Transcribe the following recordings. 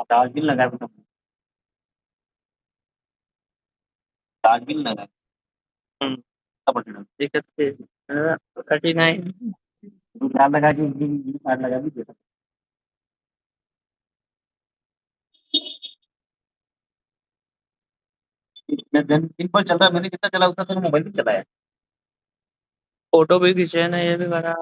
Dustbin लगा है तुमने? डास्टबिन लगा है। सब दिक्कत से 39 कार्ड लगा के कार्ड लगा दीजिए। मैं दिन पर चल रहा है, मैंने कितना चला उतना तो मोबाइल भी चलाया। फोटो भी खींचे ना, ये भी बना।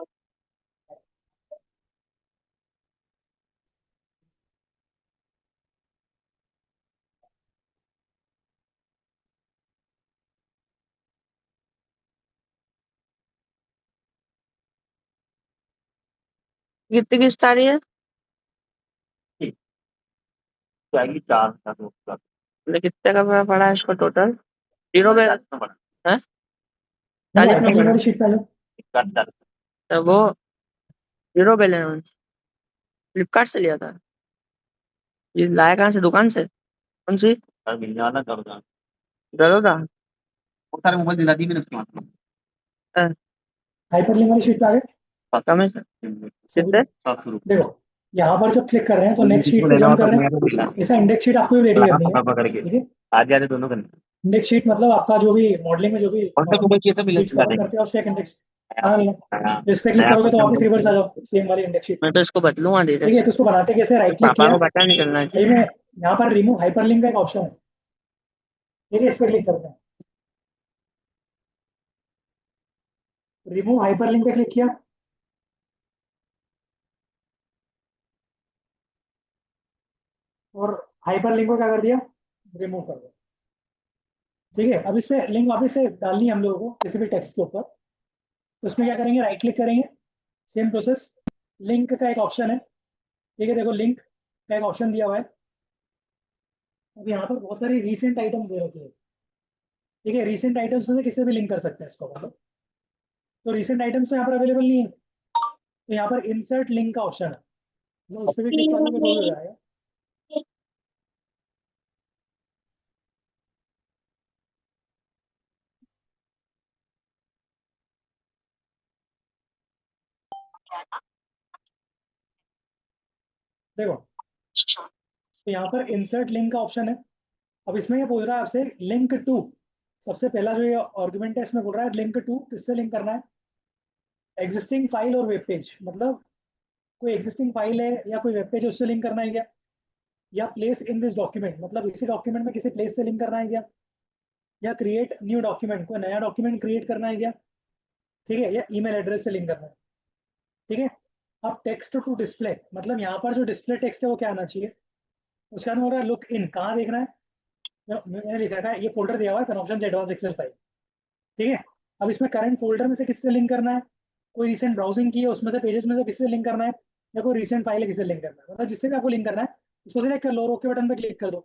कितनी किस्त आ रही है? जाएगी 4,000 मतलब कितने का पड़ा है इसको टोटल? जीरो में है? 40 में पड़ा। शीट पहले तो वो जीरो बैलेंस फ्लिपकार्ट से लिया था। ये लाया कहाँ से, दुकान से? कौन सी? मिलने वाला दरोगा। दरोगा? बहुत सारे मोबाइल दिला दी मैंने उसके पास। हाइपरलिंक वाली शीट पे आ गए। कम है कितने? 700 रुपये। देखो यहाँ पर जब क्लिक कर रहे हैं तो कोई नेक्स्ट किसी शीट को पे लेना जंप हो तो कर रहे मेरे को दिला। हैं। ऐसा इंडेक्स शीट आपको भी रेडी लगा करनी है, पकड़ पकड़ के ठीक है। आज जा रहे दोनों करने। इंडेक्स शीट मतलब आपका जो भी मॉडलिंग में जो भी कौन सा मोबाइल चाहिए था मिले शीट्स दिला कवर देंगे। करते हैं उसका एक इंडेक्स। नया नया इस पे क्लिक नया करोगे तो फंक्शन वापस मोबाइल रिवर्स आ चाहिए। जाओ सेम वाली इंडेक्स शीट। मैं तो इसको बदलूंगा धीरे ठीक है, से। तो उसको बनाते कैसे, राइट क्लिक पापा किया। को पता नहीं चलना भाई चाहिए। में यहाँ पर रिमूव हाइपरलिंक का एक ऑप्शन है, ठीक है। इस पे क्लिक करते हैं, रिमूव हाइपरलिंक पे क्लिक किया और हाइपरलिंक को क्या कर दिया, रिमूव कर दिया। ठीक है, अब इस पे लिंक वापस से डालनी है हम लोगों को किसी भी टेक्स्ट के ऊपर। तो उसमें क्या करेंगे, राइट क्लिक करेंगे, सेम प्रोसेस, लिंक का एक ऑप्शन है, ठीक है। देखो लिंक का एक ऑप्शन दिया हुआ है। अब यहाँ पर बहुत सारी रीसेंट आइटम्स दे रखी है, ठीक है। रीसेंट आइटम्स में से किसी भी लिंक कर सकते हैं इसको, मतलब तो रीसेंट आइटम्स तो यहाँ पर अवेलेबल नहीं है, तो यहाँ पर इंसर्ट लिंक का ऑप्शन है, मतलब उस पर भी क्लिक करोगे तो भी हो जाएगा। देखो, तो यहाँ पर इंसर्ट लिंक का ऑप्शन है। अब इसमें ये पूछ रहा है आपसे लिंक टू, सबसे पहला जो ये आर्गुमेंट है इसमें बोल रहा है लिंक टू, किससे लिंक करना है, एग्जिस्टिंग फाइल और वेब पेज, मतलब कोई एग्जिस्टिंग फाइल है या कोई वेब पेज है उससे लिंक करना है क्या, या प्लेस इन दिस डॉक्यूमेंट, मतलब इसी डॉक्यूमेंट में किसी प्लेस से लिंक करना है क्या, या क्रिएट न्यू डॉक्यूमेंट, कोई नया डॉक्यूमेंट क्रिएट करना है क्या, ठीक है, या ईमेल एड्रेस से लिंक करना है, ठीक है। अब टेक्स्ट टू डिस्प्ले, मतलब यहाँ पर जो डिस्प्ले टेक्स्ट है वो क्या आना चाहिए, उसका नाम हो रहा है लुक इन, कहाँ देखना है, मैंने लिखा है ये फोल्डर दिया हुआ है कनेक्शन एडवांस एक्सेल फाइल, ठीक है। अब इसमें करंट फोल्डर में से किससे लिंक करना है, कोई रिसेंट ब्राउजिंग की है उसमें से पेजेस में से किससे लिंक करना है, या कोई रिसेंट फाइल है किससे लिंक करना है, मतलब जिससे भी आपको लिंक करना है उसको सिलेक्ट कर लो, ओके बटन पे क्लिक कर दो,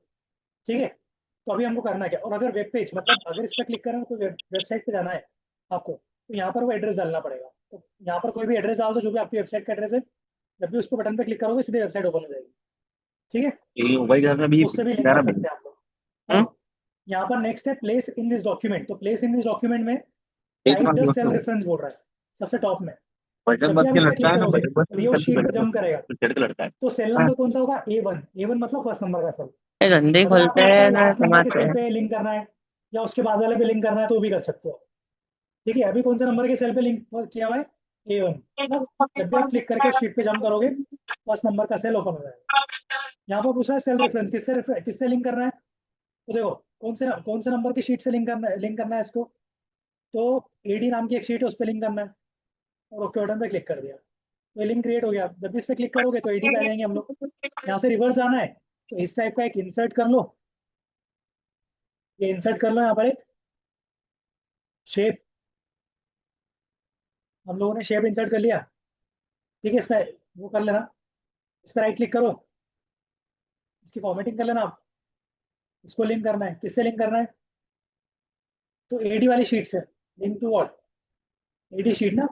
ठीक है। तो अभी हमको करना क्या, और अगर वेब पेज, मतलब अगर इस पर क्लिक करें तो वेबसाइट पे जाना है आपको, तो यहाँ पर वो एड्रेस डालना पड़ेगा। तो यहाँ पर कोई भी एड्रेस डाल दो जो भी आपकी वेबसाइट का एड्रेस है, जब भी उस पर बटन पे क्लिक करोगे सीधे वेबसाइट ओपन हो जाएगी, ठीक है। ये मोबाइल के साथ में भी उससे भी लिंक जा कर रहा सकते हैं आप लोग। अब यहाँ पर नेक्स्ट है प्लेस इन दिस डॉक्यूमेंट, तो प्लेस इन दिस डॉक्यूमेंट में एक टाइप बार द मत सेल करो। रेफरेंस बोल रहा है सबसे टॉप में। बटन जब भी बस आप के इस पर लटका क्लिक है ना, करोगे बटन बस तो ये के उस करके शीट पे बैठे जंप करेगा। तो चढ़ के लटका है। तो सेल हाँ। नंबर कौन सा होगा, A1, A1 मतलब फर्स्ट नंबर का सेल। धंधे अगर खोलते आपको लगता हैं है ना, लास्ट नंबर के कमाते सेल हैं। पे लिंक करना है या उसके बाद वाले पे लिंक करना है तो भी कर सकते हो, ठीक है। अभी कौन से नंबर के सेल पे लिंक किया हुआ है, A1, मतलब जब भी आप क्लिक करके उस शीट पे जंप करोगे फर्स्ट नंबर का सेल ओपन हो जाएगा। यहाँ पर पूछ रहा है सेल रेफरेंस किससे लिंक करना है, तो देखो कौन से नंबर की शीट से लिंक करना है इसको, तो AD नाम की एक शीट है उस पर लिंक करना है, और ओके बटन पे क्लिक कर दिया तो लिंक क्रिएट हो गया। जब भी इस पे क्लिक करोगे तो AD पे आ जाएंगे हम लोग। यहाँ से रिवर्स आना है तो इस टाइप का एक इंसर्ट कर लो, ये इंसर्ट कर लो यहाँ पर एक शेप, हम लोगों ने शेप इंसर्ट कर लिया, ठीक है। इस पर वो कर लेना, इस पर राइट क्लिक करो, इसकी फॉर्मेटिंग कर लेना आप। इसको लिंक करना है, किससे लिंक करना है, तो AD वाली शीट से, link to what, AD sheet ना,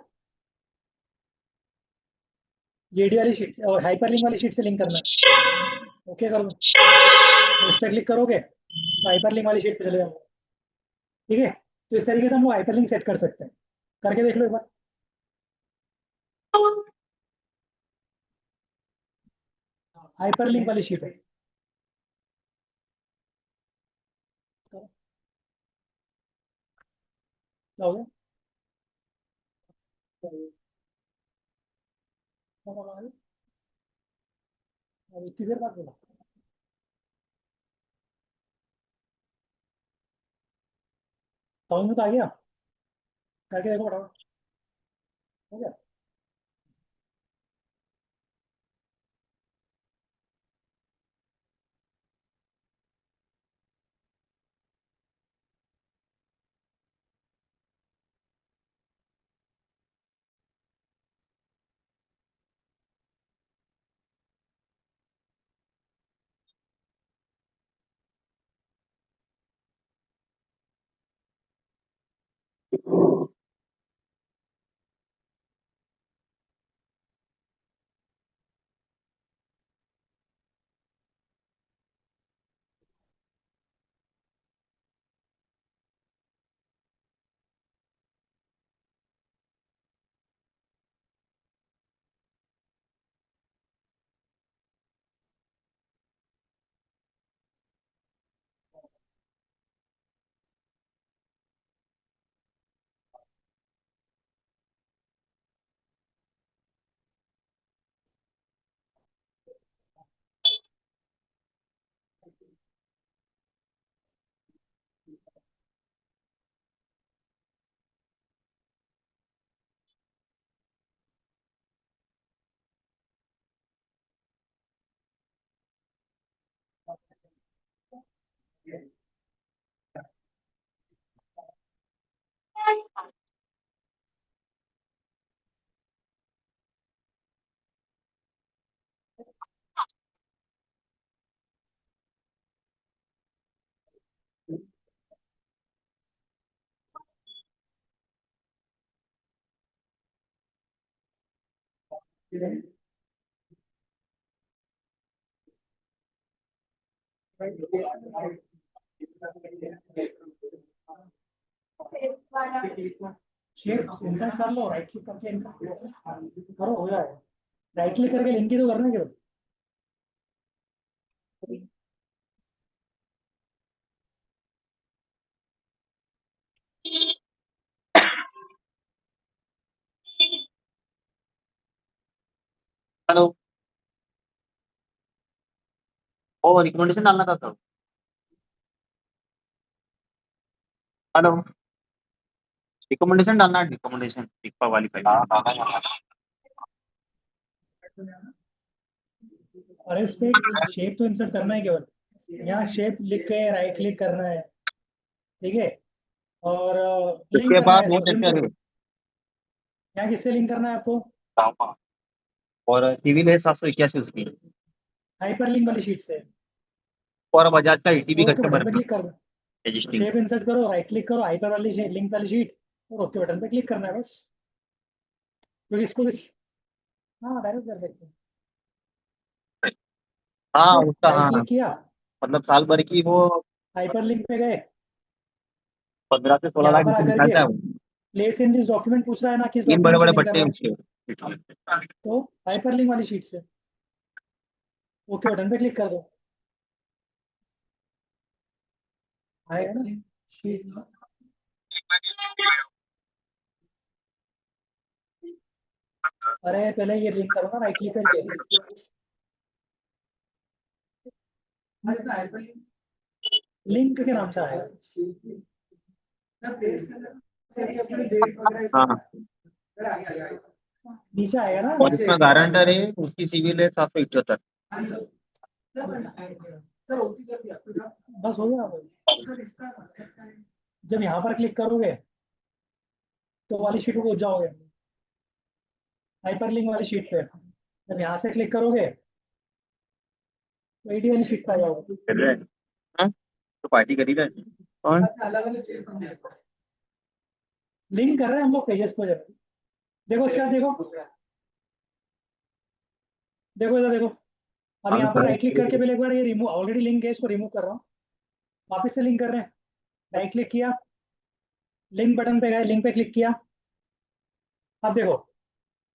ये AD वाली शीट और हाइपरलिंक वाली शीट से लिंक करना है, ओके कर दो। तो इस पर क्लिक करोगे तो हाइपरलिंक वाली शीट पे चले जाओगे, ठीक है। तो इस तरीके से हम लोग हाइपरलिंक सेट कर सकते हैं, करके देख लो एक बार। हाइपरलिंक वाली शीट है, क्या हो गया? क्या बोला अभी? अब इतनी देर बाद बोला? समझ में तो आ गया? करके देखो बताओ। हो गया? शेप इंसर्ट कर लो, राइट क्लिक करके इनका करो, हो जाएगा। राइट क्लिक करके लिंक ही तो करना है केवल। हेलो। ओ रिकमेंडेशन डालना था सर। हेलो। रिकमेंडेशन डालना है, रिकमेंडेशन टिप्पा वाली फाइल। हाँ। और इस पे शेप तो इंसर्ट करना है केवल। यहाँ शेप लिख के राइट क्लिक करना है, ठीक है। और लिंक उसके करना बाद है वो इसको, कैसे सिंपल। आगे। यहाँ किससे लिंक करना है आपको? हाँ। और सिविल है 781 उसकी। हाइपर लिंक वाली शीट से। और बजाज का ईटीवी ओके कस्टमर बटन पे क्लिक कर दो, रजिस्ट्रिंग। शेप इंसर्ट करो, राइट क्लिक करो, हाइपर वाली लिंक वाली शीट, और ओके बटन पे क्लिक करना है बस। क्योंकि इसको भी, हाँ डायरेक्ट कर सकते हैं। हाँ इसको उसका, राइट हाँ क्लिक किया, मतलब साल भर की वो हाइपर लिंक पे गए, 15 से 16 यहाँ लाख पर रुपए आकर के निकालता है वो। प्लेस इन दिस डॉक्यूमेंट पूछ रहा है ना, किस 3 बड़े डॉक्यूमेंट से बड़े लिंक पट्टे करना हैं है, उसके। तो हाइपर लिंक वाली शीट से ओके बटन पे क्लिक कर दो, आएगा ना शीट। अरे पहले ये लिंक करो ना राइट क्लिक करके। लिंक के नाम से आएगा, हाँ। नीचे आएगा ना। और इसमें गारंटर है, उसकी सिविल है 778। बस हो गया। जब यहाँ पर क्लिक करोगे तो वाली शीट को जाओगे, हाइपर लिंक वाली शीट पे। जब यहाँ से क्लिक करोगे तो एडी वाली शीट पे आ जाओगे। कर रहे हैं। हाँ? तो पार्टी कर ही रहे हैं। कौन? लिंक कर रहे हैं हम लोग पेजेस को। जब देखो इसके बाद देखो, देखो इधर देखो। अब अभी यहाँ पर राइट क्लिक करके पहले एक बार ये रिमूव, ऑलरेडी लिंक है, इसको रिमूव कर रहा हूँ, वापस से लिंक कर रहे हैं। राइट क्लिक किया, लिंक बटन पे गए, लिंक पे क्लिक किया। अब देखो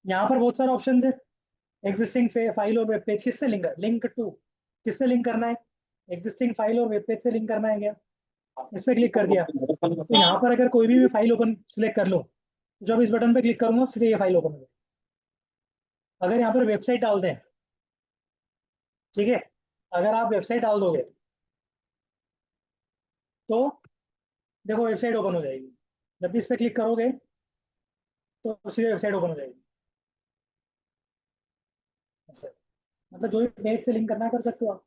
यहाँ पर बहुत सारे ऑप्शन है। एग्जिस्टिंग फाइल और वेब पेज किससे लिंक, लिंक टू किससे लिंक करना है, एग्जिस्टिंग फाइल और वेब पेज से लिंक करना है क्या? इस पर क्लिक कर दिया तो यहाँ पर अगर कोई भी मैं फाइल ओपन सिलेक्ट कर लूँ, जब इस बटन पे क्लिक करूंगा सीधे ये फाइल ओपन हो जाएगी। अगर यहाँ पर वेबसाइट डाल दें, ठीक है, अगर आप वेबसाइट डाल दोगे तो देखो वेबसाइट ओपन हो जाएगी। जब भी इस पर क्लिक करोगे तो सीधे वेबसाइट ओपन हो जाएगी। अच्छा, मतलब जो भी पेज से लिंक करना है कर सकते हो आप।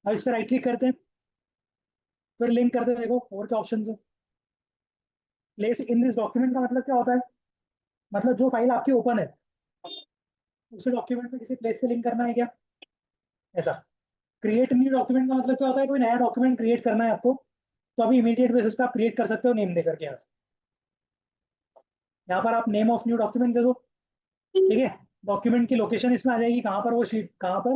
अब इस पर राइट क्लिक करते हैं, फिर लिंक करते हैं। देखो और क्या ऑप्शन है। प्लेस इन दिस डॉक्यूमेंट का मतलब क्या होता है, मतलब जो फाइल आपकी ओपन है उसे डॉक्यूमेंट में किसी प्लेस से लिंक करना है क्या, ऐसा। क्रिएट न्यू डॉक्यूमेंट का मतलब क्या होता है, कोई नया डॉक्यूमेंट क्रिएट करना है आपको, तो अभी इमीडिएट बेसिस पे आप क्रिएट कर सकते हो नेम दे करके। यहाँ पर आप नेम ऑफ न्यू डॉक्यूमेंट दे दो, ठीक है। डॉक्यूमेंट की लोकेशन इसमें आ जाएगी, कहाँ पर वो शीट, कहाँ पर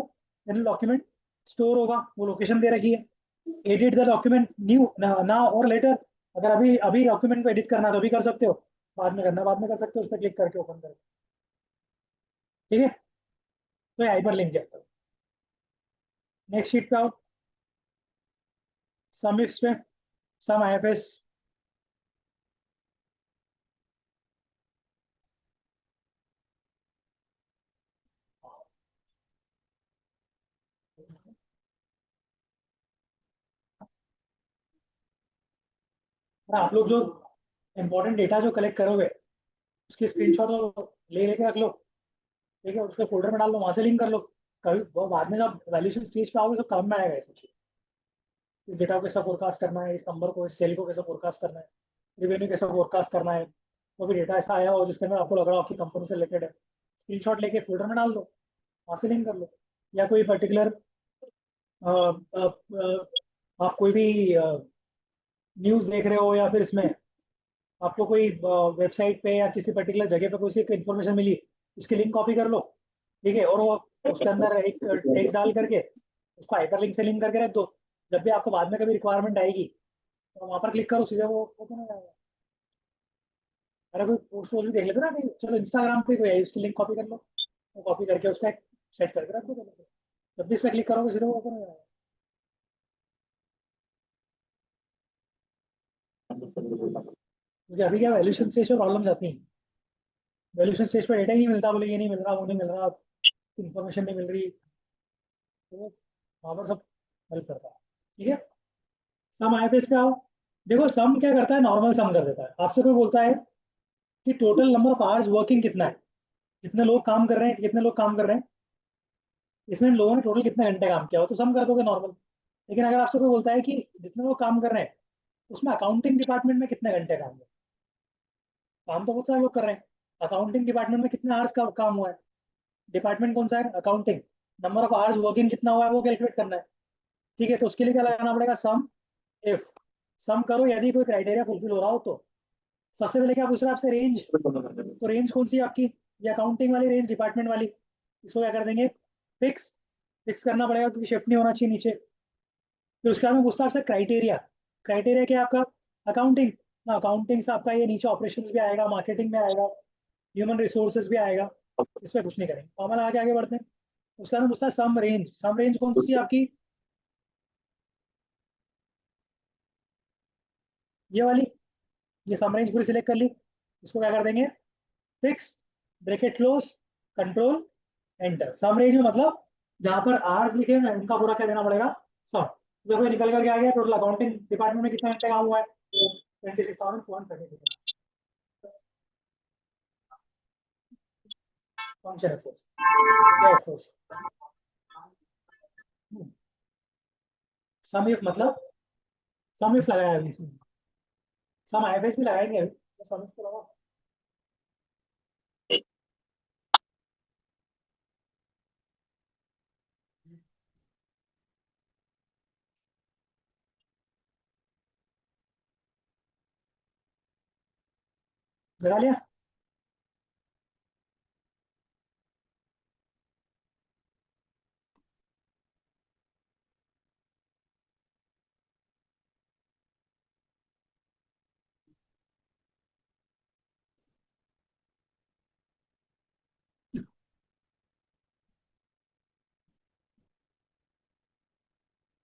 यानी डॉक्यूमेंट स्टोर होगा, वो लोकेशन दे रखी है। Edit the document new now और लेटर, अगर अभी अभी डॉक्यूमेंट को एडिट करना है तो अभी कर सकते हो, बाद में करना बाद में कर सकते हो, उस पर क्लिक करके ओपन करके, ठीक है। तो ये हाइपर लिंक है। नेक्स्ट शीट पे आओ, सम इफ्स पे, सम आईएफएस। आप लोग जो इंपॉर्टेंट डेटा जो कलेक्ट करोगे उसकी स्क्रीनशॉट ले लेके रख लो, ठीक है, उसको फोल्डर में डाल लो, वहां से लिंक कर लो। कभी वो बाद में जब वैल्यूएशन स्टेज पे आओगे तो काम में आएगा ये सब चीज़। इस डेटा को कैसा फोरकास्ट करना है, इस नंबर को, इस सेल को कैसे फोरकास्ट करना है, रिवेन्यू कैसे फोरकास्ट करना है। वो भी डेटा ऐसा आया हो जिसके अंदर आपको लग रहा हो आपकी कंपनी से रिलेटेड है, स्क्रीनशॉट लेके फोल्डर में डाल दो, वहां से लिंक कर लो। या कोई पर्टिकुलर आप कोई भी न्यूज़ देख रहे हो, या फिर इसमें आपको कोई वेबसाइट पे या किसी पर्टिकुलर जगह पे कोई सी इन्फॉर्मेशन मिली, उसकी लिंक कॉपी कर लो, ठीक है, और वो उसके अंदर एक टेक्स्ट डाल करके उसको हाइपरलिंक से लिंक करके रख दो। जब भी आपको बाद में कभी रिक्वायरमेंट आएगी तो वहां पर क्लिक करो, सीधे वो ओपन हो जाएगा। अरे कोई पोस्ट वोस्ट भी देख लेते ना कि चलो इंस्टाग्राम पे कोई आई, उसकी लिंक कॉपी कर लो, वो कॉपी करके उसका एक सेट करके रख दो पहले से। जब भी इस पर क्लिक करोगे सीधे वो ओपन हो जाएगा। मुझे अभी क्या वैल्यूएशन स्टेज पे प्रॉब्लम आती है, वैल्यूएशन स्टेज पे डेटा ही नहीं मिलता, बोले ये नहीं मिल रहा, वो नहीं मिल रहा, इन्फॉर्मेशन नहीं मिल रही, तो वो वहाँ पर सब हेल्प करता है, ठीक है। सम आईएफएस पे आओ, देखो सम क्या करता है, नॉर्मल सम कर देता है। आपसे कोई बोलता है कि total number of hours working कितना है, कितने लोग काम कर रहे हैं, कितने लोग काम कर रहे हैं, इसमें इन लोगों ने टोटल कितने घंटे काम किया हो, तो सम कर दोगे नॉर्मल। लेकिन अगर आपसे कोई बोलता है कि जितने लोग काम कर रहे हैं उसमें अकाउंटिंग डिपार्टमेंट में कितने घंटे काम हुए, काम तो बहुत सारे लोग कर रहे हैं, अकाउंटिंग डिपार्टमेंट में कितने आवर्स का काम हुआ है, डिपार्टमेंट कौन सा है, accounting, number of hours working कितना हुआ है वो कैलकुलेट करना है, ठीक है। तो उसके लिए क्या लगाना पड़ेगा, सम इफ। सम करो यदि कोई क्राइटेरिया फुलफिल हो रहा हो तो। सबसे पहले क्या पूछ रहा है आपसे, रेंज, तो रेंज कौन सी है आपकी, ये अकाउंटिंग वाली रेंज, डिपार्टमेंट वाली, इसको क्या कर देंगे, फिक्स। फिक्स करना पड़ेगा क्योंकि शिफ्ट नहीं होना चाहिए नीचे। फिर उसके बाद में पूछता है आपसे क्राइटेरिया, क्राइटेरिया क्या है आपका, अकाउंटिंग ना, अकाउंटिंग से आपका ये नीचे ऑपरेशंस भी आएगा, मार्केटिंग में आएगा, ह्यूमन रिसोर्सेज भी आएगा, इस पर कुछ नहीं करेंगे, फॉर्मूला आगे आगे बढ़ते हैं। उसके बाद में पूछता है सम रेंज, सम रेंज कौन सी है आपकी, ये वाली, ये सम रेंज पूरी सिलेक्ट कर ली, इसको क्या कर देंगे, fix, bracket close, control enter. Sum range में मतलब जहां पर आवर्स लिखे हैं उनका पूरा क्या देना पड़ेगा, सम। देखो ये निकल करके आ गया, टोटल अकाउंटिंग डिपार्टमेंट में कितना घंटे काम हुआ है, 26,430 फंक्शन है फोर्स, क्या है फोर्स, सम इफ मतलब सम इफ लगाया अभी इसमें, सम आईएफएस भी लगाएंगे अभी, तो सम इफ तो लगा, लगा लिया।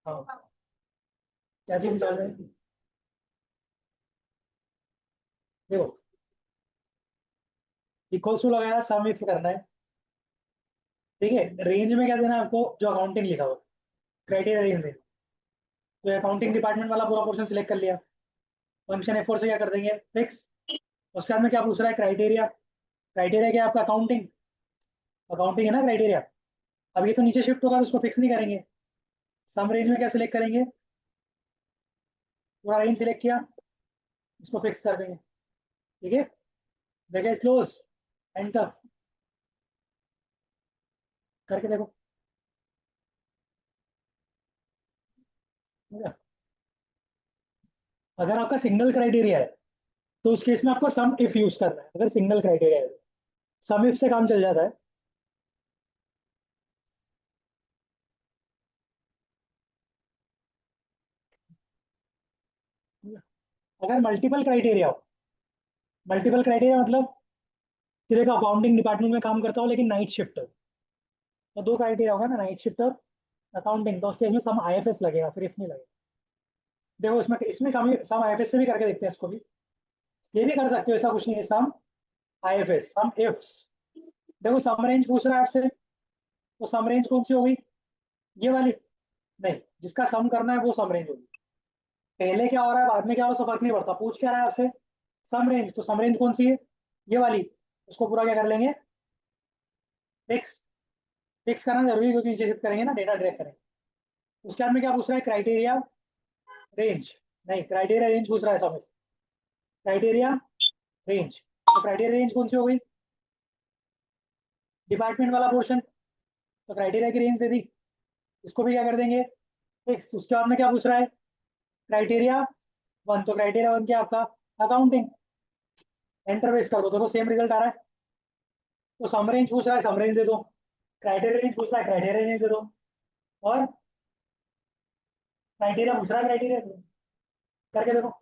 हाँ, क्या चीज निकाल रहे हैं? देखो, इक्वल्स टू लगाया, सम इफ करना है। ठीक है, रेंज में क्या देना है आपको? जो अकाउंटिंग लिखा हुआ, क्राइटेरिया रेंज देना। तो अकाउंटिंग डिपार्टमेंट वाला पूरा पोर्शन सिलेक्ट कर लिया। फंक्शन F4 से क्या कर देंगे? फिक्स। उसके बाद में क्या पूछ रहा है? क्राइटेरिया। क्राइटेरिया क्या है आपका? अकाउंटिंग। अकाउंटिंग है ना क्राइटेरिया। अब ये तो नीचे शिफ्ट होगा तो उसको फिक्स नहीं करेंगे। सम रेंज में क्या सिलेक्ट करेंगे? पूरा रेंज सिलेक्ट किया, इसको फिक्स कर देंगे। ठीक है, ब्रैकेट क्लोज, एंटर करके देखो। ठीक है? अगर आपका सिंगल क्राइटेरिया है तो उस केस में आपको सम इफ यूज करना है। अगर सिंगल क्राइटेरिया है तो सम इफ से काम चल जाता है। अगर मल्टीपल क्राइटेरिया हो, मल्टीपल क्राइटेरिया मतलब कि देखो अकाउंटिंग डिपार्टमेंट में काम करता हो लेकिन नाइट शिफ्ट हो, तो दो क्राइटेरिया होगा ना, नाइट शिफ्ट और अकाउंटिंग, तो उसके इसमें सम आईएफएस लगेगा, फिर इफ नहीं लगेगा। देखो इसमें इसमें सम आईएफएस से भी करके देखते हैं इसको भी। ये भी कर सकते हो, ऐसा कुछ नहीं है। सम आईएफएस, सम इफ्स। देखो सम रेंज पूछ रहा है आपसे, तो सम रेंज कौन सी होगी? ये वाली? नहीं, जिसका सम करना है वो सम रेंज होगी। पहले क्या हो रहा है बाद में क्या हो रहा है उससे फर्क नहीं पड़ता। पूछ क्या रहा है आपसे? सम रेंज, तो सम रेंज कौन सी है? ये वाली। उसको पूरा क्या कर लेंगे? फिक्स। फिक्स करना जरूरी है क्योंकि नीचे शिफ्ट करेंगे ना, डेटा ड्रैग करेंगे। उसके बाद में क्या पूछ रहा है? Criteria range. नहीं, क्राइटेरिया रेंज पूछ रहा है समय। क्राइटेरिया रेंज, तो क्राइटेरिया रेंज कौन सी हो गई? डिपार्टमेंट वाला पोर्शन। तो क्राइटेरिया की रेंज दे दी, इसको भी क्या कर देंगे? फिक्स। उसके बाद में क्या पूछ रहा है? क्राइटेरिया वन, तो क्राइटेरिया वन क्या आपका? अकाउंटिंग। एंटर बेस कर दो, देखो सेम रिजल्ट आ रहा है। तो सम रेंज पूछ रहा है, सम रेंज दे दो। क्राइटेरिया रेंज पूछ रहा है, क्राइटेरिया रेंज दे दो। और क्राइटेरिया पूछ रहा है, क्राइटेरिया दे दो। करके देखो।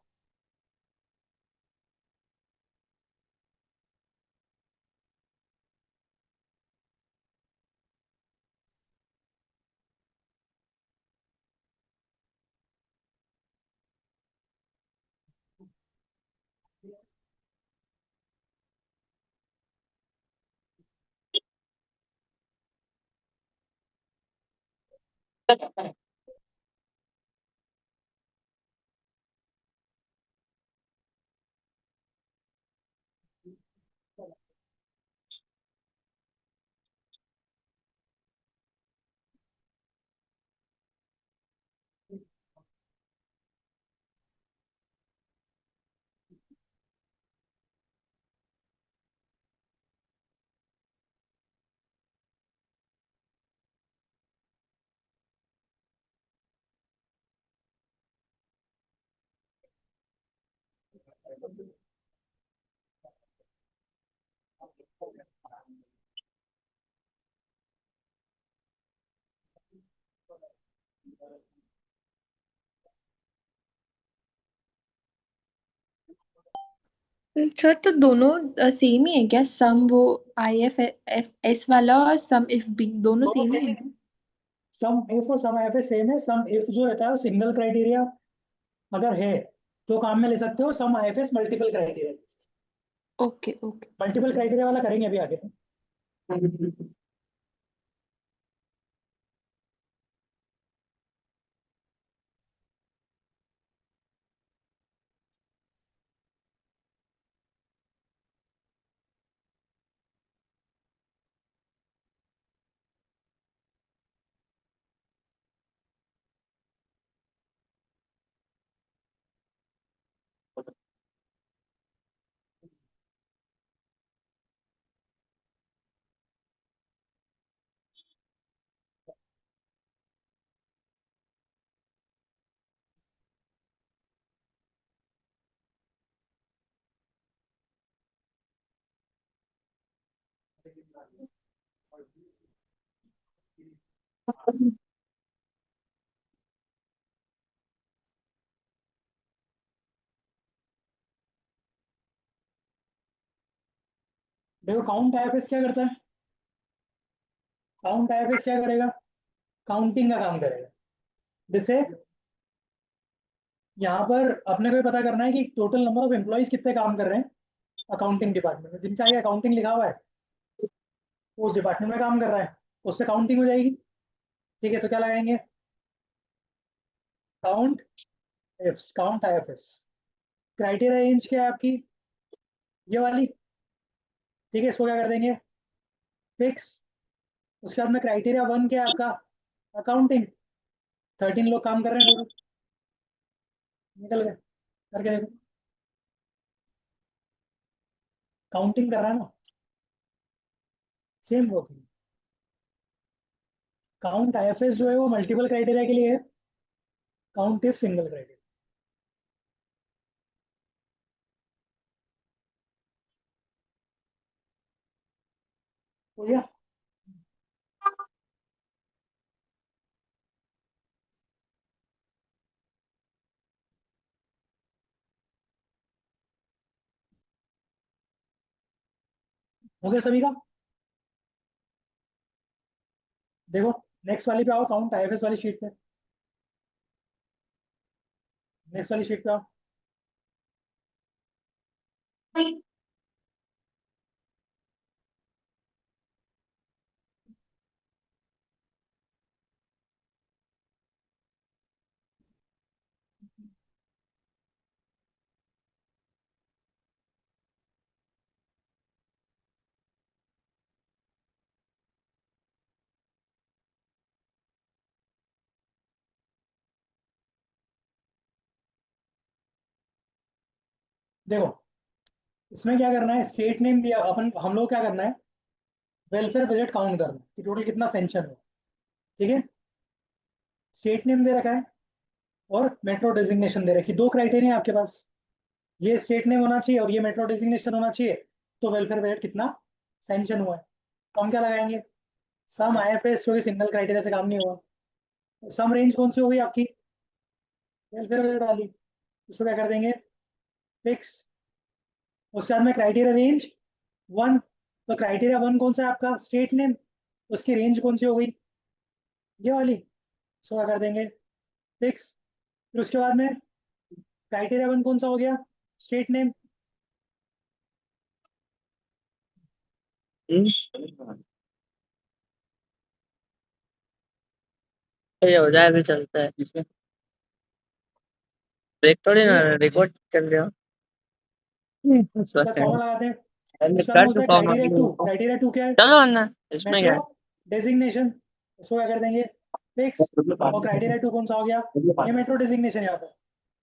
अच्छा, तो दोनों सेम ही है क्या? सम वो IFS वाला और सम इफ बी दोनों दोनों सेम ही सेम है है। क्या? सम इफ और सम एफ सेम है। सम इफ जो रहता है वो सिंगल क्राइटेरिया अगर है तो काम में ले सकते हो। Sum IFS multiple criteria. Okay okay. Multiple criteria वाला करेंगे अभी आगे। देखो काउंट आईएफएस क्या करता है? काउंट आईएफएस क्या करेगा? काउंटिंग का काम करेगा। जिससे यहाँ पर अपने को ये पता करना है कि टोटल नंबर ऑफ एम्प्लॉइज कितने काम कर रहे हैं अकाउंटिंग डिपार्टमेंट में। जिनका आगे अकाउंटिंग लिखा हुआ है वो उस डिपार्टमेंट में काम कर रहा है, उससे काउंटिंग हो जाएगी। ठीक है, तो क्या लगाएंगे? Count count IFS। Criteria range क्या है आपकी? ये वाली। ठीक है, इसको क्या कर देंगे? फिक्स। उसके बाद में क्राइटेरिया 1 क्या है आपका? अकाउंटिंग। 13 लोग काम कर रहे हैं टोटल। निकल गए, करके देखो। काउंटिंग कर रहा है ना, सेम वर्किंग। काउंट IFS जो है वो मल्टीपल क्राइटेरिया के लिए है, काउंट इज सिंगल क्राइटेरिया। हो गया? हो गया सभी का? देखो नेक्स्ट वाली पे आओ, काउंट IFS वाली शीट पे। नेक्स्ट वाली शीट पे आओ। देखो इसमें क्या करना है, स्टेट नेम दिया अपन, हम लोग क्या करना है, वेलफेयर बजट काउंट करना है कि टोटल कितना सेंशन है। ठीक है, स्टेट नेम दे रखा है और मेट्रो डेजिग्नेशन दे रखी, दो क्राइटेरिया है आपके पास, ये स्टेट नेम होना चाहिए और ये मेट्रो डेजिग्नेशन होना चाहिए। तो वेलफेयर बजट कितना सेंशन हुआ है, तो हम क्या लगाएंगे? सम IFS, क्योंकि सिंगल क्राइटेरिया से काम नहीं होगा। सम रेंज कौन सी हो गई आपकी? वेलफेयर बजट वाली, उसको क्या कर देंगे? फिक्स। उसके बाद में क्राइटेरिया रेंज 1, तो क्राइटेरिया 1 कौन सा है आपका? State name. उसकी रेंज कौन सी हो गई? ये वाली, इसको क्या कर देंगे? फिक्स। फिर उसके बाद में क्राइटेरिया 1 कौन सा हो गया? State name. ये हो जाए भी चलता है, इसमें ब्रेक थोड़ी ना, ये रिकॉर्ड चल रहा है। उसका कॉमा लगाते हैं। पहले उसका कर बोलते हैं चुका हूँ मैं क्राइटेरिया 2। तो। क्राइटेरिया 2 क्या है? चलो अन्ना, इसमें क्या मेट्रो है? डेजिग्नेशन, इसको क्या कर देंगे? फिक्स। और क्राइटेरिया 2 कौन सा हो गया? ये मेट्रो डेजिग्नेशन यहाँ पे,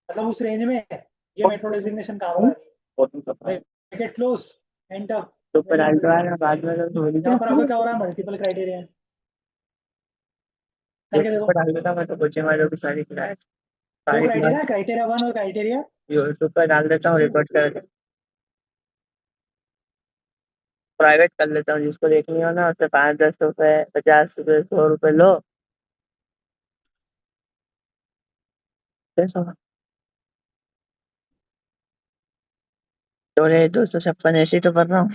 मतलब उस रेंज में ये मेट्रो डेजिग्नेशन काम आ रही है। Bracket close, enter. तो पर वेरी डाल गुड, दो वेरी यार, बाद में तो थोड़ी गुड। यहाँ पर आपका क्या हो रहा है? मल्टीपल क्राइटेरिया है, करके देखो। यूट्यूब पर डाल देता मैं तो कोचिंग वालों की सारी क्लास, दो सारी क्राइटेरिया, क्लास क्राइटेरिया 1 और क्राइटेरिया यूट्यूब पर डाल देता हूँ 2। रिकॉर्ड करके, प्राइवेट कर लेता हूँ। जिसको देखनी हो ना उससे 5-10 रुपए, 50 रुपए, 100 रुपए लो। कैसा? तो रे 256 ऐसे ही तो कर रहा हूँ।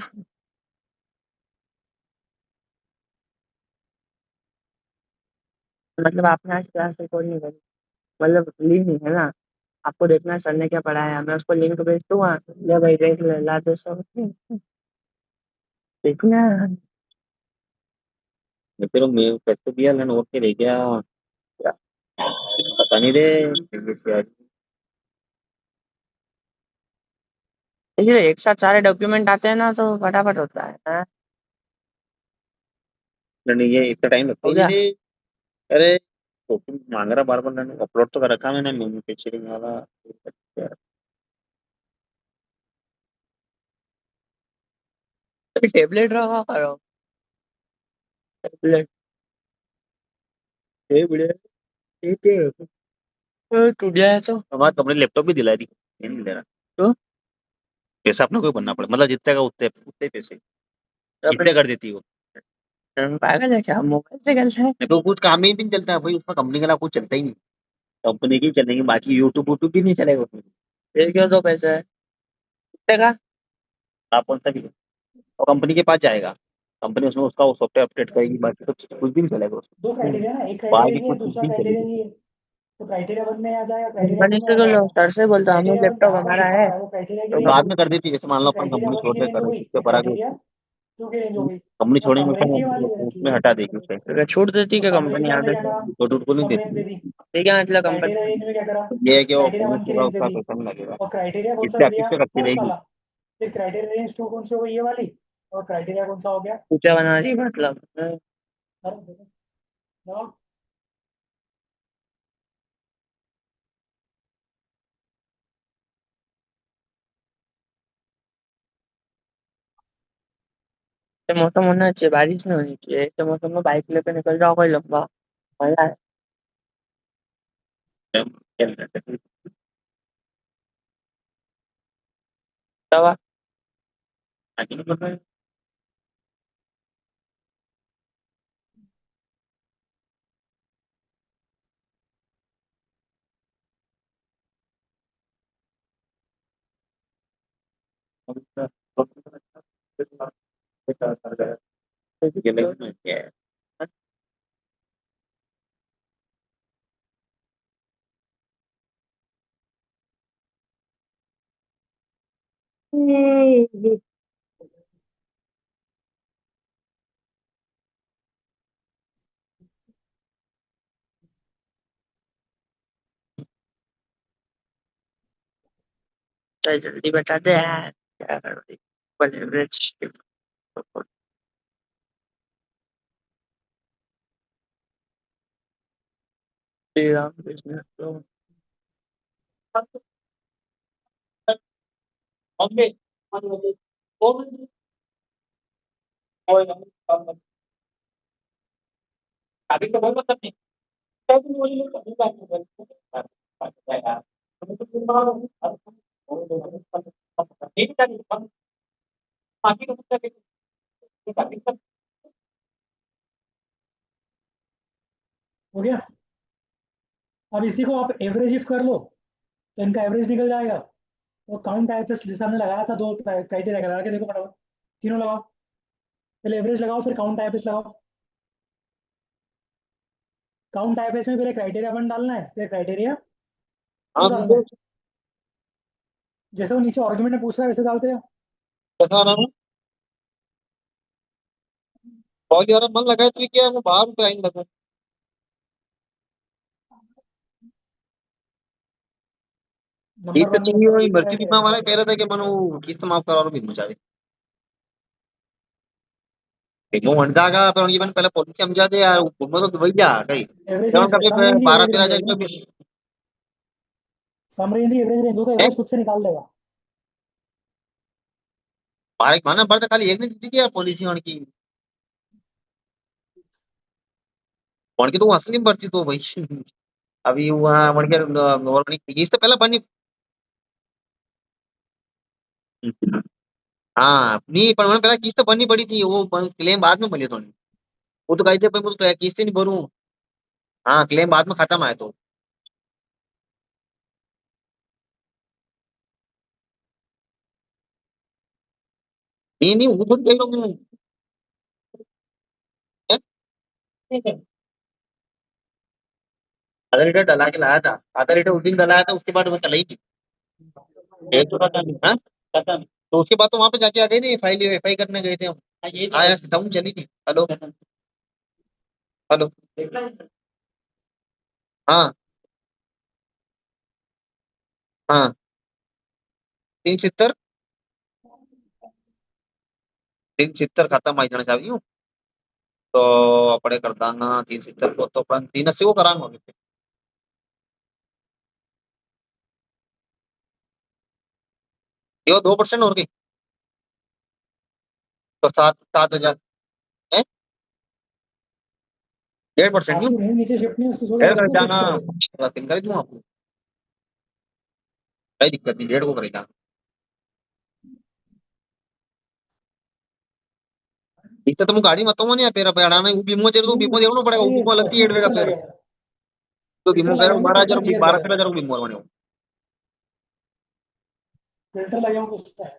मतलब आपने आज क्लास रिकॉर्ड नहीं करी, मतलब ली नहीं है ना? आपको देखना है सर ने क्या पढ़ाया, मैं उसको लिंक भेज दूंगा, ले भाई देख ले, ला 200। देखना। फिर मैं पैसे दिया मैंने नोट के ले गया क्या? पता नहीं रे। इसलिए एक साथ सारे डॉक्यूमेंट आते हैं ना तो फटाफट होता है, हाँ? नहीं ये इतना टाइम लगता हो ही नहीं गया। रे। अरे फोटो मांग रहा बार बार, मैंने अपलोड तो कर रखा मैंने मैन्युफैक्चरिंग वाला। अभी टेबलेट रखा करो, टेबलेट। ये बढ़िया। ठीक है टूट जाए तो हमारे कंपनी लैपटॉप भी दिला दी, ये नहीं दे रहा। तो पैसा अपने को ही भरना पड़ा, मतलब जितने का उतने उतने पैसे अपने इतने कर देती हो। पागल है क्या, मोबाइल से करता है? नहीं तो कुछ काम ही भी नहीं चलता है भाई उसमें, कंपनी के अलावा कुछ चलता ही नहीं। कंपनी की चलेंगी, बाकी यूट्यूब यूट्यूब भी नहीं चलेगा उसमें। फिर क्यों दो पैसे है कितने का? आप कौन सा भी और कंपनी के पास जाएगा, कंपनी उसमें उसका सॉफ्टवेयर अपडेट करेगी, बाकी तो कुछ भी नहीं चलेगा उसमें। दो क्राइटेरिया ना, एक बाकी क्राइटेरिया ये है, कुछ दूसरा भी नहीं क्राइटेरिया चलेगी। ये है। तो क्राइटेरिया 1 में आ जाएगा, क्राइटेरिया 2 कंपनी में से आ कर लो, जाएगा। सर से बोलता हूँ क्राइटेरिया 1 लैपटॉप जहाँ पर हमारा लिखा है। हुआ है वो क्राइटेरिया की तो रेंज बाद होगी। में कर देती, जैसे मान लो ये अपन क्राइटेरिया कंपनी 1 छोड़ की दे रेंज कर हो गई, उसके ये ऊपर आके क्राइटेरिया 2 की रेंज हो गई। कंपनी और छोड़ेंगे सम उसका रेंज ये वाली दे रखी उसमें है, हटा देगी उससे, तो क्या छूट देती तो क्या सम रेंज कंपनी में हमने आगे क्या से? करा, तो टूट को नहीं सम रेंज दे देती। दी। ठीक है, मतलब क्राइटेरिया रेंज कंपनी में क्या करा, तो ये है कि वो क्राइटेरिया 1 की पूरा रेंज दे उसका दी। पैसा नहीं लगेगा, और क्राइटेरिया कौन सा इससे दे दिया, इससे रखती फर्स्ट रहेगी। वाला। फिर क्राइटेरिया रेंज 2 कौन सी हो गई, ये वाली। और क्राइटेरिया कौन सा हो गया, पूछा बना रही मतलब। हाँ, ऐसे मौसम होना चाहिए, बारिश नहीं होनी चाहिए। ऐसे मौसम में बाइक लेकर निकल जाओ कोई लंबा, मजा है। दवा चल जल्दी बता दे यार, क्या करोगे? पर एवरेज श्री राम कृष्ण तो अभी तो बहुत सब नहीं हो गया। अब इसी को आप एवरेज इफ कर लो तो इनका एवरेज निकल जाएगा। तो काउंट एवरेज जैसे हमने लगाया था, 2 क्राइटेरिया लगा के देखो फटाफट, तीनों लगाओ। पहले एवरेज लगाओ, फिर काउंट एवरेज लगाओ। काउंट एवरेज में पहले क्राइटेरिया 1 डालना है, फिर क्राइटेरिया 2 डालना है। जैसे वो नीचे आर्गुमेंट में पूछ रहा है वैसे डालते हो। बता रहा हूँ, बहुत ज्यादा मन लगा तो क्या वो बाहर टाइम लगा। नंबर 1 में नंबर 2 लिख रहा है, भर्ती फिर बीमा वाला नंबर कह रहा था कि मनु किस्त माफ करा और भी मुझे वो वंडा पर उनकी मैंने पहले पॉलिसी समझा दे यार, उनको तो भैया कहीं एवरेज जब रेंज कभी सम रेंज ही 12 एवरेज 13 रेंज हजार होगी ना। रुपये भी सम रेंज ही एवरेज रेंज होगा, है। एवरेज खुद से निकाल देगा। बारह माना पड़ता खाली एक नहीं दी थी यार पॉलिसी उनकी, उनकी तो वो असली में भर्ती तो भाई अभी वहाँ उनके और किस्त पहले बनी। हाँ नहीं पर उन्होंने पहले किस्त भरनी पड़ी थी, वो क्लेम बाद में बनी तो वो तो कही थे भाई मुझे किस्त ही नहीं भरूं। हाँ क्लेम बाद में खत्म आया तो नहीं नहीं वो थोड़ी कह रहा हूँ मैं। आधा लीटर डला के लाया था, आधा लीटर उस दिन डलाया था, उसके बाद वो चलाई थी। एक तो पता नहीं, हाँ पता नहीं। तो उसके बाद तो वहां पे जाके आ गए नहीं, फाइल एफआई करने गए थे हम। आया डाउन चली थी। Hello hello. हाँ हाँ 370 370 खत्म आई जाना चाहिए हूँ। तो अपने कर दाना 370 को तो अपन 380 को करांगे। ये 2% और गई तो 7 7 हजार है। 1.5% नहीं आपकी नहीं नीचे शिफ्ट नहीं, उसको थोड़ी डेढ़ कर कर दो फिक्स जाना, कर दो। तीन कर दूँ आपको, कोई दिक्कत नहीं, 1.5 को करेगा। इससे तुम गाड़ी मत हो नहीं फिर अड़ाना वो बीमो चल, तो नहीं बीमो देखना पड़ेगा, वो भाई, बीमो अलग ही उसमें एडवेगा फिल्टर फिर। लगेगा, तो फिल्टर बीमो कह रहा हूँ लगेंगे, 12 हजार, फिल्टर क्लियर 12 13 करेगा। हजार को बीमो बने हो। फिल्टर लगेगा तो उसका है,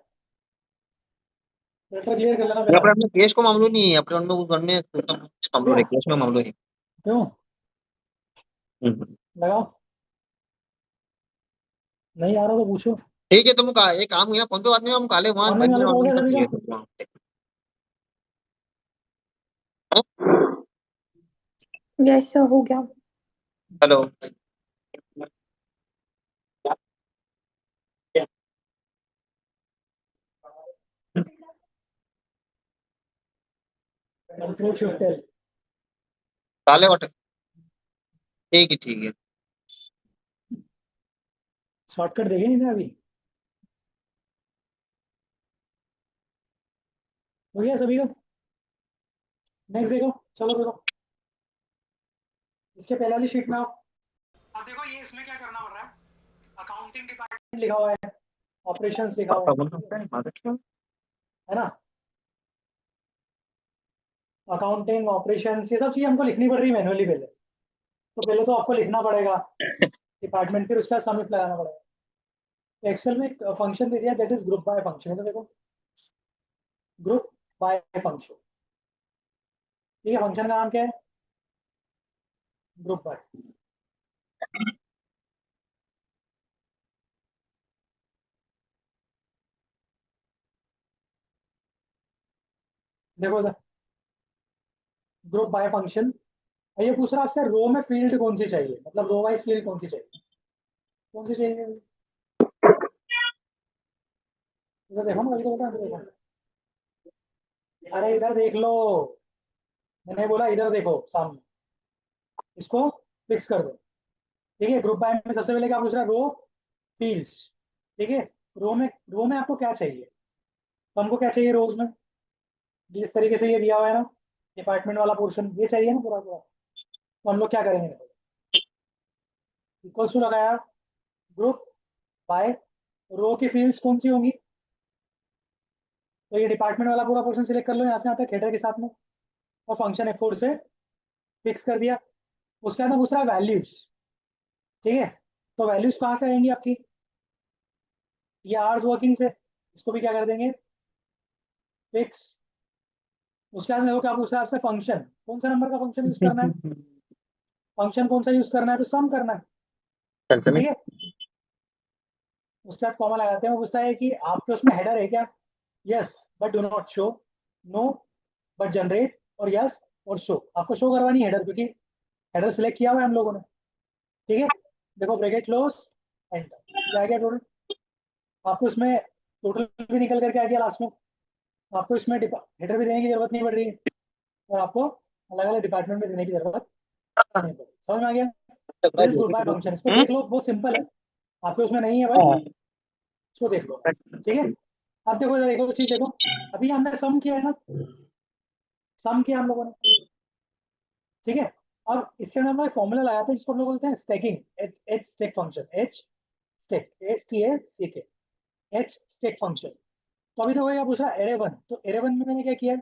फिल्टर क्लियर कर लेना ये पहले अपने आप। अपने केस को मामलो नहीं है, अपने उनमें उस घर में मामलो क्या है, केस में मामलो है। क्यों हम्म। लगाओ। नहीं आ रहा तो पूछो। ठीक है, तुम एक काम हुआ, फोन पे बात नहीं, हम काले वहाँ मॉर्निंग वाला तो हो गया सभी का? यस सर, हो गया। हेलो। Control shift L. काले वाटर, ठीक है ठीक है। शॉर्टकट देखे नहीं ना अभी? हो गया सभी का? नेक्स्ट देखो, चलो देखो इसके पहले वाली शीट में आओ। अब देखो ये इसमें क्या करना पड़ रहा है। अकाउंटिंग डिपार्टमेंट लिखा हुआ है, ऑपरेशंस लिखा हुआ है ना। अकाउंटिंग, ऑपरेशंस, ये सब चीजें हमको लिखनी पड़ रही है मैनुअली पहले। तो पहले तो आपको लिखना पड़ेगा डिपार्टमेंट, फिर उसका समिट लगाना पड़ेगा। एक्सेल में एक फंक्शन दे दिया, that is group by function. तो देखो ग्रुप बाय फंक्शन, ठीक है। फंक्शन का नाम क्या है? Group by. देखो इधर ग्रुप बाय फंक्शन। ये पूछ रहा है आपसे रो में फील्ड कौन सी चाहिए, मतलब रो वाइज फील्ड कौन सी चाहिए, कौन सी चाहिए। इधर देखो ना, अभी तो बोल रहा है, इधर देखो। अरे इधर देख लो, मैंने बोला इधर देखो सामने, इसको फिक्स कर दो। ठीक है, ग्रुप बाय में सबसे पहले क्या पूछ रहा है? रो फील्ड्स। ठीक है, रो में आपको क्या चाहिए, तो हमको क्या चाहिए रोज में? जिस तरीके से ये दिया हुआ है ना, डिपार्टमेंट वाला पोर्शन ये चाहिए ना पूरा पूरा। तो हम लोग क्या करेंगे, इक्वल्स टू लगाया, ग्रुप बाय, रो की फील्ड्स कौन सी होंगी? तो ये डिपार्टमेंट वाला पूरा पोर्शन सिलेक्ट कर लो, यहाँ से आता है हेडर के साथ में, और फंक्शन F4 से फिक्स कर दिया। उसके बाद दूसरा वैल्यूज। ठीक है, तो वैल्यूज कहाँ से आएंगी आपकी? ये आवर्स वर्किंग से, इसको भी क्या कर देंगे, फिक्स। उसके बाद देखो क्या पूछ रहा है आपसे, फंक्शन कौन सा नंबर का फंक्शन यूज करना है, फंक्शन कौन सा यूज करना है, तो सम करना है। ठीक है, उसके बाद कॉमा लगाते हैं। वो पूछता है कि आपके उसमें हेडर है क्या? Yes but do not show, no but generate, और यस और शो। आपको शो करवानी हेडर, क्योंकि हेडर सिलेक्ट किया हुआ है हम लोगों ने। ठीक है, देखो ब्रैकेट क्लोज, एंटर। क्या आ गया टोटल? आपको इसमें टोटल भी निकल करके आ गया लास्ट में। आपको इसमें हेडर भी देने की जरूरत नहीं पड़ रही है, और आपको अलग अलग डिपार्टमेंट में देने की जरूरत नहीं पड़ रही। समझ में आ गया? This is group by function. इसको देख लो, बहुत सिंपल है, आपके उसमें नहीं है भाई, इसको देख लो। ठीक है, अब देखो इधर एक और चीज देखो, अभी हमने सम किया है ना, सम किया हम लोगों ने। ठीक है, अब इसके अंदर हम लोग फॉर्मूला लगाते हैं जिसको हम लोग बोलते हैं stacking, H H stack function, H stack, H T A C K, H stack function. तो अभी देखो ये पूछ रहा है एरे वन, तो एरे वन में मैंने क्या किया है,